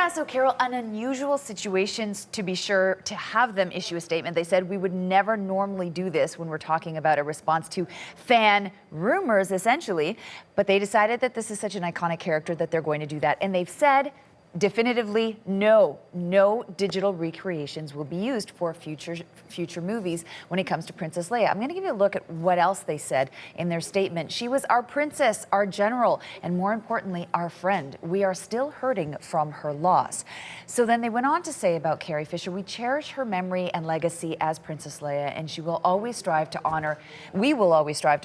Yeah, so Carol, an unusual situation to be sure to have them issue a statement. They said we would never normally do this when we're talking about a response to fan rumors, essentially. But they decided that this is such an iconic character that they're going to do that. And they've said definitively no digital recreations will be used for future movies when it comes to Princess Leia. I'm going to give you a look at what else they said in their statement. She was our princess, our general, and more importantly, our friend. We are still hurting from her loss. So then they went on to say about Carrie Fisher, we cherish her memory and legacy as Princess Leia, and we will always strive to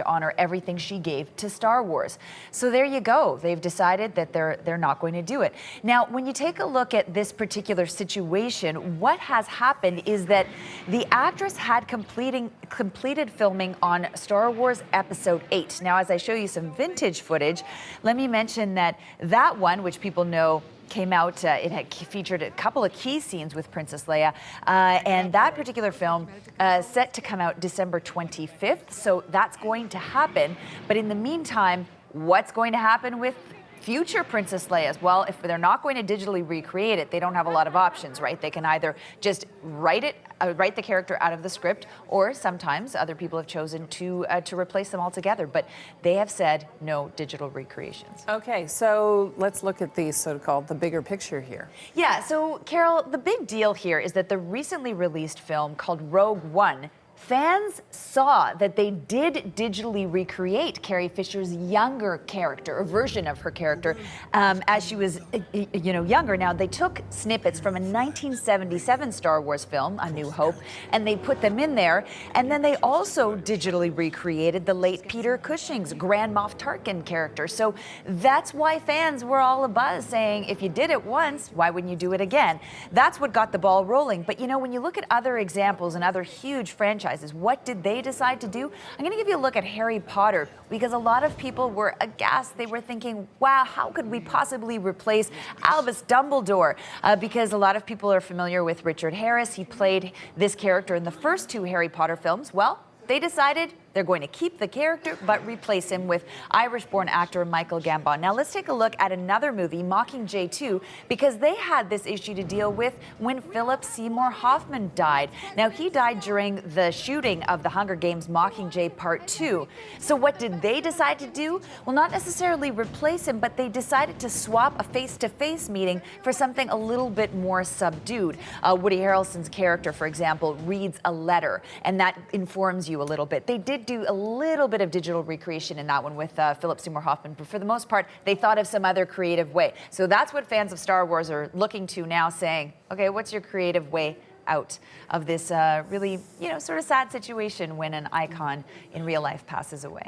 honor everything she gave to Star Wars. So there you go. They've decided that they're not going to do it. Now, when you take a look at this particular situation, what has happened is that the actress had completed filming on Star Wars Episode 8. Now, as I show you some vintage footage, let me mention that one, which people know came out, it had featured a couple of key scenes with Princess Leia, and that particular film set to come out December 25th, so that's going to happen. But in the meantime, what's going to happen with future Princess Leias? Well, if they're not going to digitally recreate it, they don't have a lot of options, right? They can either just write the character out of the script, or sometimes other people have chosen to replace them altogether. But they have said no digital recreations. Okay, so let's look at the so-called the bigger picture here. Yeah, so Carol, the big deal here is that the recently released film called Rogue One, fans saw that they did digitally recreate Carrie Fisher's younger character, or version of her character, as she was, younger. Now, they took snippets from a 1977 Star Wars film, A New Hope, and they put them in there. And then they also digitally recreated the late Peter Cushing's Grand Moff Tarkin character. So that's why fans were all abuzz, saying, if you did it once, why wouldn't you do it again? That's what got the ball rolling. But, when you look at other examples and other huge franchises, what did they decide to do? I'm going to give you a look at Harry Potter, because a lot of people were aghast. They were thinking, wow, how could we possibly replace Albus Dumbledore? Because a lot of people are familiar with Richard Harris. He played this character in the first two Harry Potter films. Well, they decided they're going to keep the character, but replace him with Irish-born actor Michael Gambon. Now, let's take a look at another movie, Mockingjay 2, because they had this issue to deal with when Philip Seymour Hoffman died. Now, he died during the shooting of The Hunger Games Mockingjay Part 2. So what did they decide to do? Well, not necessarily replace him, but they decided to swap a face-to-face meeting for something a little bit more subdued. Woody Harrelson's character, for example, reads a letter, and that informs you a little bit. They did do a little bit of digital recreation in that one with Philip Seymour Hoffman, but for the most part, they thought of some other creative way. So that's what fans of Star Wars are looking to now, saying, okay, what's your creative way out of this really, sort of sad situation when an icon in real life passes away?